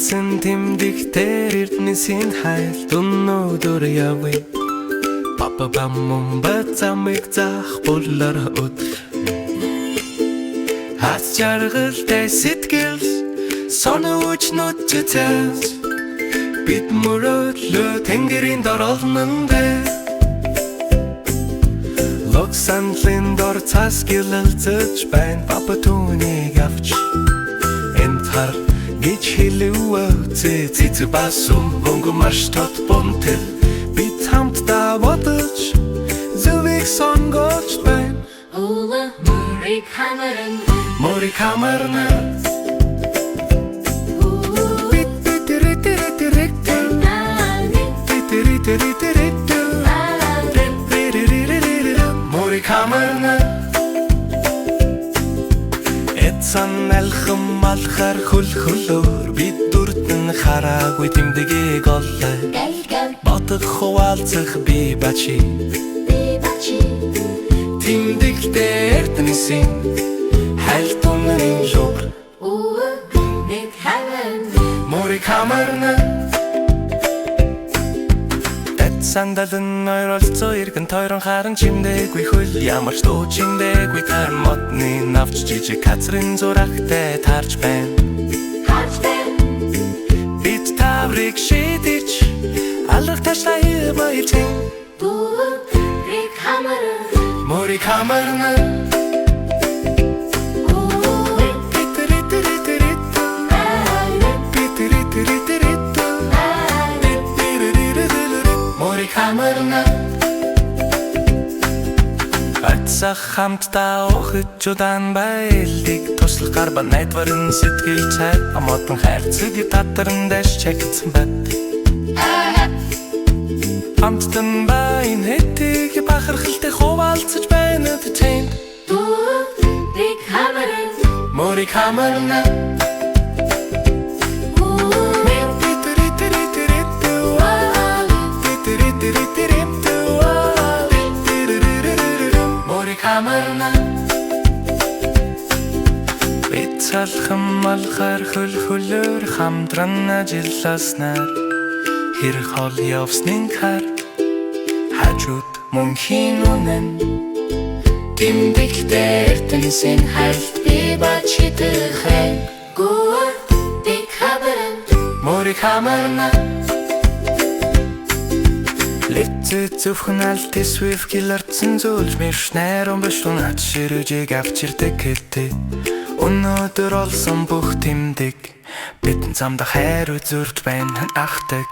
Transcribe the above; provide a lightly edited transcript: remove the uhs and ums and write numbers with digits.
Эцэн тэмдэгтэр эрдэнэсийн хайлт өнөөдөр явъя. Папа баммун бацамыг заах булар өдөр. Хас жаргалтай сэтгэл сонооч нүцэцэс бид мөрөдлөө тэнгэрийн дор олно бэ. Лог сандлын дор цас гилэлцэж байна. Папа түүнийг авч энд хар гэж хэлэв. Цэцэг басум хөнгө маш тот бомтэл бид хамтдаа бодож зөвийг сонгож байна. Ула Морийг хамарна Морийг хамарна эцэн алхам алхаар хөл хөлөөр бид дүртэн хараагүй тэмдэгийг оллаа. Бодох хуваалцах би бачи тэмдэгтээ эрдэнэсийн хайлт үнэрийн луг. Морийг хамарна сандалын ойролцоо иргэн тойрон харан чимдээгүй хөл ямар ч дуу чимдээгүй тар модны навч жижиг газрын зурагтай таарч байна. Бид таврыг шидэж алга ташлаа баярчин Морийг хамарна Ацах хамтдаа ухаж удаан байлиг туслах гарба найдварын сэтгэл цай амотон хайрцаг татарн дэш чагцсан бат. Хамтдан байн хэтиг бахархалтай хуваалцаж байна тэнд. Морийг хамарна бид салхам алхаар хөл хөлөөр хамтран ажилласнаар хэр хол явсныг хар хажууд мөн хин үнэн тэмдэгтээ эрдэнэсийн хайлт би бачидхай Морийг хамарна Лэцэ зөвхөн алт эсвэв гилэрдсэн зүйлж мэрш найрон башун ат ширүүжийг авчирдаг хэдэ өнөөдөр олсон бүх тэмдэг бидэн замда хайр үзүрч байна ахдаг